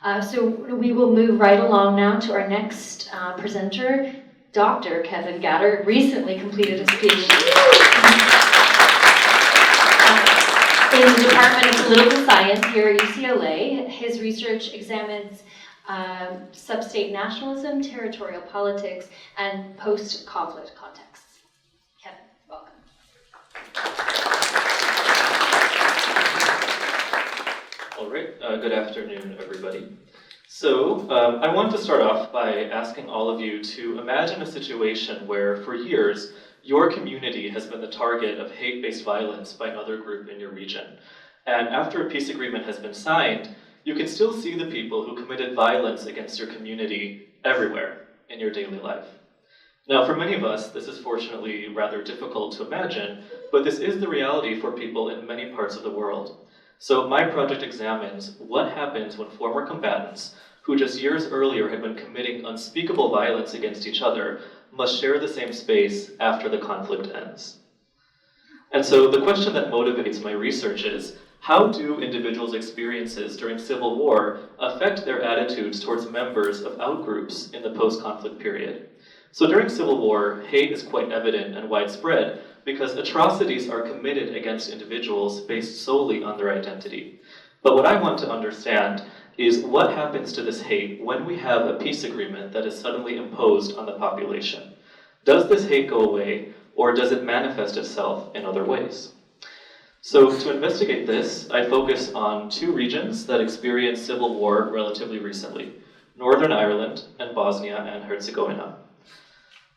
So we will move right along now to our next presenter, Dr. Kevin Gatter, recently completed his PhD in the Department of Political Science here at UCLA. His research examines sub-state nationalism, territorial politics, and post-conflict contexts. Kevin, welcome. All right, good afternoon, everybody. So I want to start off by asking all of you to imagine a situation where, for years, your community has been the target of hate-based violence by another group in your region. And after a peace agreement has been signed, you can still see the people who committed violence against your community everywhere in your daily life. Now, for many of us, this is fortunately rather difficult to imagine, but this is the reality for people in many parts of the world. So my project examines what happens when former combatants, who just years earlier had been committing unspeakable violence against each other, must share the same space after the conflict ends. And so the question that motivates my research is, how do individuals' experiences during civil war affect their attitudes towards members of outgroups in the post-conflict period? So during civil war, hate is quite evident and widespread because atrocities are committed against individuals based solely on their identity. But what I want to understand is what happens to this hate when we have a peace agreement that is suddenly imposed on the population. Does this hate go away, or does it manifest itself in other ways? So to investigate this, I focus on two regions that experienced civil war relatively recently, Northern Ireland and Bosnia and Herzegovina.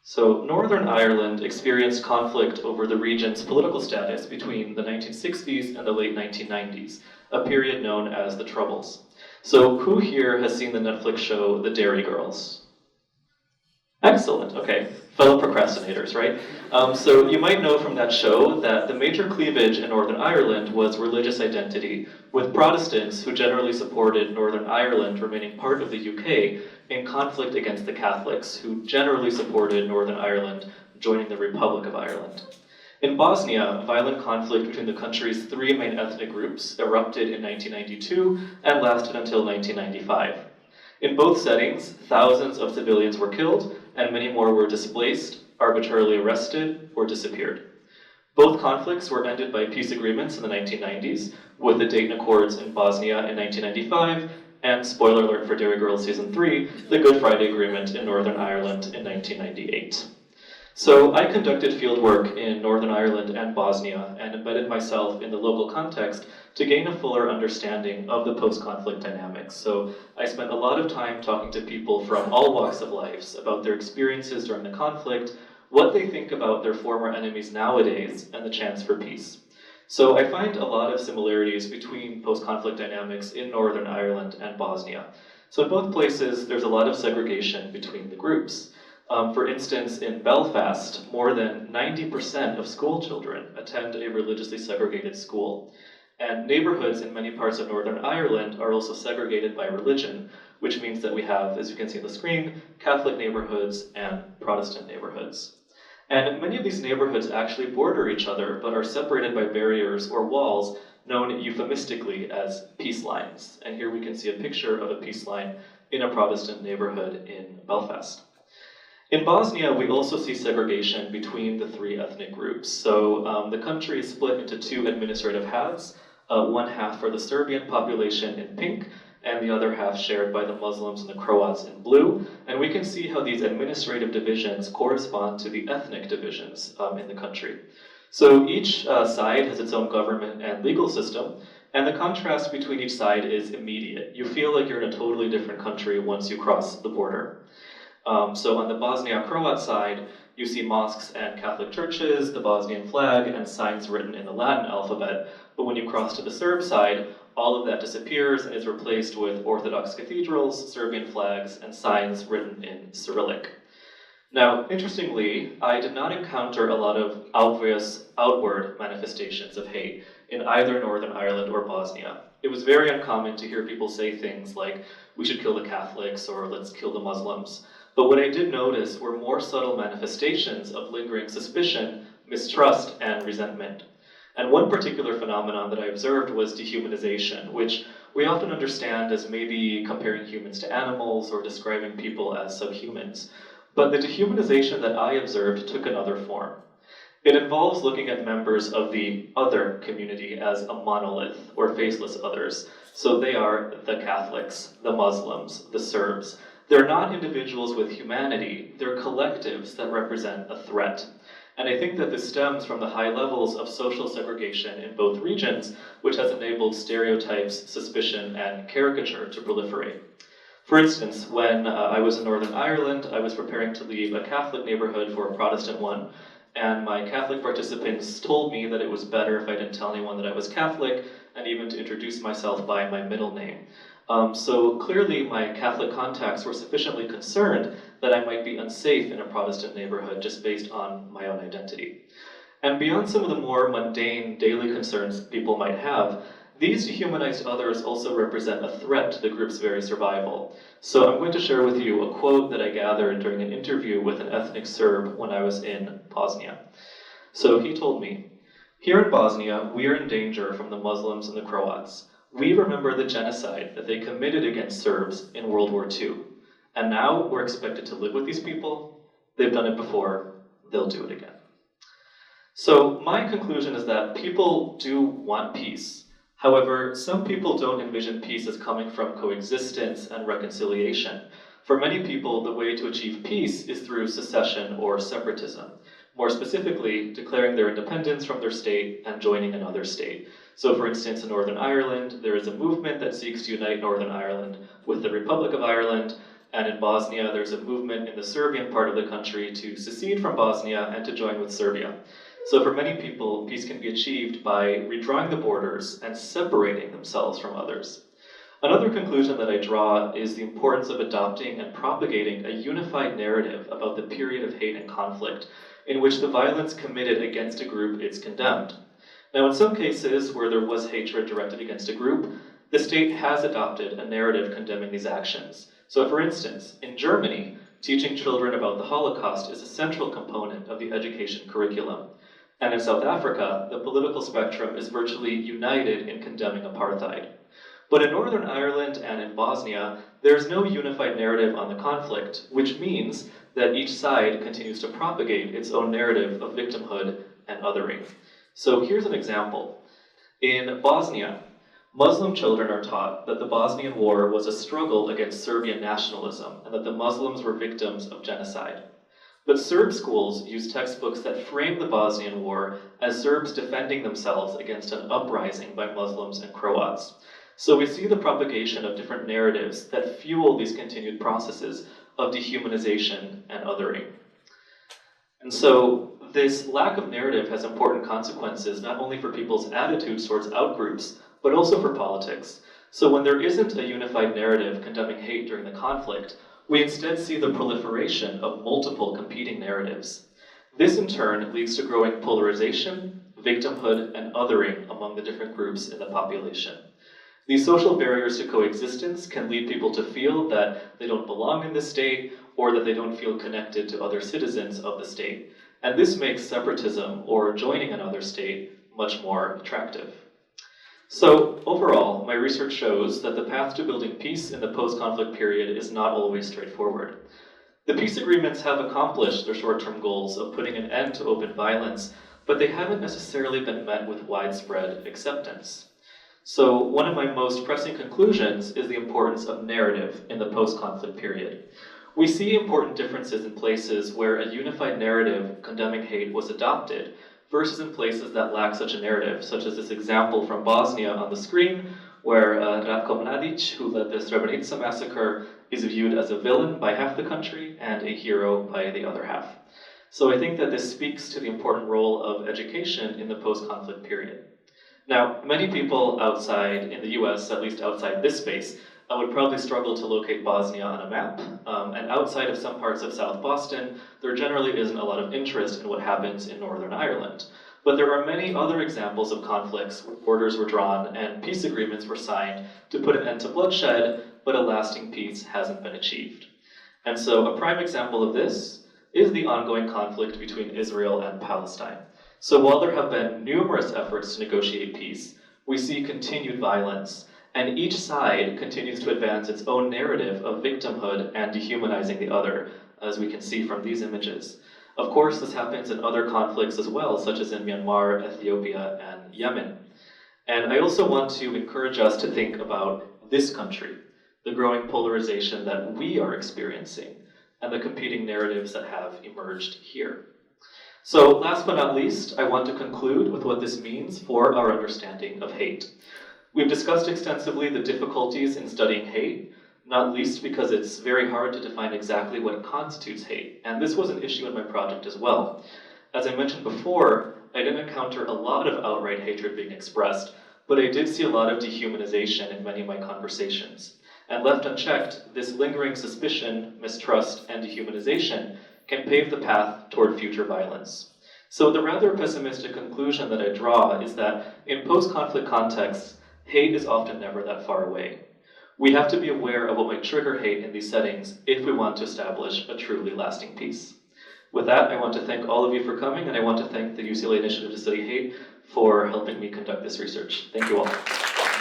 So Northern Ireland experienced conflict over the region's political status between the 1960s and the late 1990s, a period known as the Troubles. So who here has seen the Netflix show The Dairy Girls? Excellent, okay. Fellow procrastinators, right? So you might know from that show that the major cleavage in Northern Ireland was religious identity, with Protestants who generally supported Northern Ireland remaining part of the UK in conflict against the Catholics, who generally supported Northern Ireland joining the Republic of Ireland. In Bosnia, violent conflict between the country's three main ethnic groups erupted in 1992 and lasted until 1995. In both settings, thousands of civilians were killed and many more were displaced, arbitrarily arrested, or disappeared. Both conflicts were ended by peace agreements in the 1990s, with the Dayton Accords in Bosnia in 1995, and, spoiler alert for Dairy Girls Season 3, the Good Friday Agreement in Northern Ireland in 1998. So I conducted fieldwork in Northern Ireland and Bosnia and embedded myself in the local context to gain a fuller understanding of the post-conflict dynamics. So I spent a lot of time talking to people from all walks of life about their experiences during the conflict, what they think about their former enemies nowadays, and the chance for peace. So I find a lot of similarities between post-conflict dynamics in Northern Ireland and Bosnia. So in both places, there's a lot of segregation between the groups. For instance, in Belfast, more than 90% of school children attend a religiously segregated school. And neighborhoods in many parts of Northern Ireland are also segregated by religion, which means that we have, as you can see on the screen, Catholic neighborhoods and Protestant neighborhoods. And many of these neighborhoods actually border each other, but are separated by barriers or walls known euphemistically as peace lines. And here we can see a picture of a peace line in a Protestant neighborhood in Belfast. In Bosnia, we also see segregation between the three ethnic groups. So the country is split into two administrative halves, one half for the Serbian population in pink, and the other half shared by the Muslims and the Croats in blue. And we can see how these administrative divisions correspond to the ethnic divisions in the country. So each side has its own government and legal system, and the contrast between each side is immediate. You feel like you're in a totally different country once you cross the border. So on the Bosnia-Croat side, you see mosques and Catholic churches, the Bosnian flag, and signs written in the Latin alphabet. But when you cross to the Serb side, all of that disappears and is replaced with Orthodox cathedrals, Serbian flags, and signs written in Cyrillic. Now, interestingly, I did not encounter a lot of obvious outward manifestations of hate in either Northern Ireland or Bosnia. It was very uncommon to hear people say things like, we should kill the Catholics or let's kill the Muslims. But what I did notice were more subtle manifestations of lingering suspicion, mistrust, and resentment. And one particular phenomenon that I observed was dehumanization, which we often understand as maybe comparing humans to animals or describing people as subhumans. But the dehumanization that I observed took another form. It involves looking at members of the other community as a monolith, or faceless others. So they are the Catholics, the Muslims, the Serbs. They're not individuals with humanity, they're collectives that represent a threat. And I think that this stems from the high levels of social segregation in both regions, which has enabled stereotypes, suspicion, and caricature to proliferate. For instance, when I was in Northern Ireland, I was preparing to leave a Catholic neighborhood for a Protestant one, and my Catholic participants told me that it was better if I didn't tell anyone that I was Catholic, and even to introduce myself by my middle name. So clearly my Catholic contacts were sufficiently concerned that I might be unsafe in a Protestant neighborhood just based on my own identity. And beyond some of the more mundane daily concerns people might have, these dehumanized others also represent a threat to the group's very survival. So I'm going to share with you a quote that I gathered during an interview with an ethnic Serb when I was in Bosnia. So he told me, "Here in Bosnia, we are in danger from the Muslims and the Croats. We remember the genocide that they committed against Serbs in World War II. And now we're expected to live with these people. They've done it before, they'll do it again." So my conclusion is that people do want peace. However, some people don't envision peace as coming from coexistence and reconciliation. For many people, the way to achieve peace is through secession or separatism. More specifically, declaring their independence from their state and joining another state. So for instance, in Northern Ireland, there is a movement that seeks to unite Northern Ireland with the Republic of Ireland, and in Bosnia, there's a movement in the Serbian part of the country to secede from Bosnia and to join with Serbia. So for many people, peace can be achieved by redrawing the borders and separating themselves from others. Another conclusion that I draw is the importance of adopting and propagating a unified narrative about the period of hate and conflict in which the violence committed against a group is condemned. Now, in some cases where there was hatred directed against a group, the state has adopted a narrative condemning these actions. So for instance, in Germany, teaching children about the Holocaust is a central component of the education curriculum. And in South Africa, the political spectrum is virtually united in condemning apartheid. But in Northern Ireland and in Bosnia, there's no unified narrative on the conflict, which means that each side continues to propagate its own narrative of victimhood and othering. So here's an example. In Bosnia, Muslim children are taught that the Bosnian War was a struggle against Serbian nationalism and that the Muslims were victims of genocide. But Serb schools use textbooks that frame the Bosnian War as Serbs defending themselves against an uprising by Muslims and Croats. So we see the propagation of different narratives that fuel these continued processes of dehumanization and othering. And so this lack of narrative has important consequences not only for people's attitudes towards outgroups, but also for politics. So when there isn't a unified narrative condemning hate during the conflict, we instead see the proliferation of multiple competing narratives. This in turn leads to growing polarization, victimhood, and othering among the different groups in the population. These social barriers to coexistence can lead people to feel that they don't belong in the state or that they don't feel connected to other citizens of the state. And this makes separatism or joining another state much more attractive. So overall, my research shows that the path to building peace in the post-conflict period is not always straightforward. The peace agreements have accomplished their short-term goals of putting an end to open violence, but they haven't necessarily been met with widespread acceptance. So one of my most pressing conclusions is the importance of narrative in the post-conflict period. We see important differences in places where a unified narrative condemning hate was adopted, versus in places that lack such a narrative, such as this example from Bosnia on the screen, where Ratko Mladic, who led the Srebrenica massacre, is viewed as a villain by half the country and a hero by the other half. So I think that this speaks to the important role of education in the post-conflict period. Now, many people outside in the US, at least outside this space, would probably struggle to locate Bosnia on a map, and outside of some parts of South Boston, there generally isn't a lot of interest in what happens in Northern Ireland. But there are many other examples of conflicts where borders were drawn and peace agreements were signed to put an end to bloodshed, but a lasting peace hasn't been achieved. And so a prime example of this is the ongoing conflict between Israel and Palestine. So while there have been numerous efforts to negotiate peace, we see continued violence. and each side continues to advance its own narrative of victimhood and dehumanizing the other, as we can see from these images. Of course, this happens in other conflicts as well, such as in Myanmar, Ethiopia, and Yemen. And I also want to encourage us to think about this country, the growing polarization that we are experiencing, and the competing narratives that have emerged here. So last but not least, I want to conclude with what this means for our understanding of hate. We've discussed extensively the difficulties in studying hate, not least because it's very hard to define exactly what constitutes hate, and this was an issue in my project as well. As I mentioned before, I didn't encounter a lot of outright hatred being expressed, but I did see a lot of dehumanization in many of my conversations. And left unchecked, this lingering suspicion, mistrust, and dehumanization can pave the path toward future violence. So the rather pessimistic conclusion that I draw is that in post-conflict contexts, hate is often never that far away. We have to be aware of what might trigger hate in these settings if we want to establish a truly lasting peace. With that, I want to thank all of you for coming, and I want to thank the UCLA Initiative to Study Hate for helping me conduct this research. Thank you all.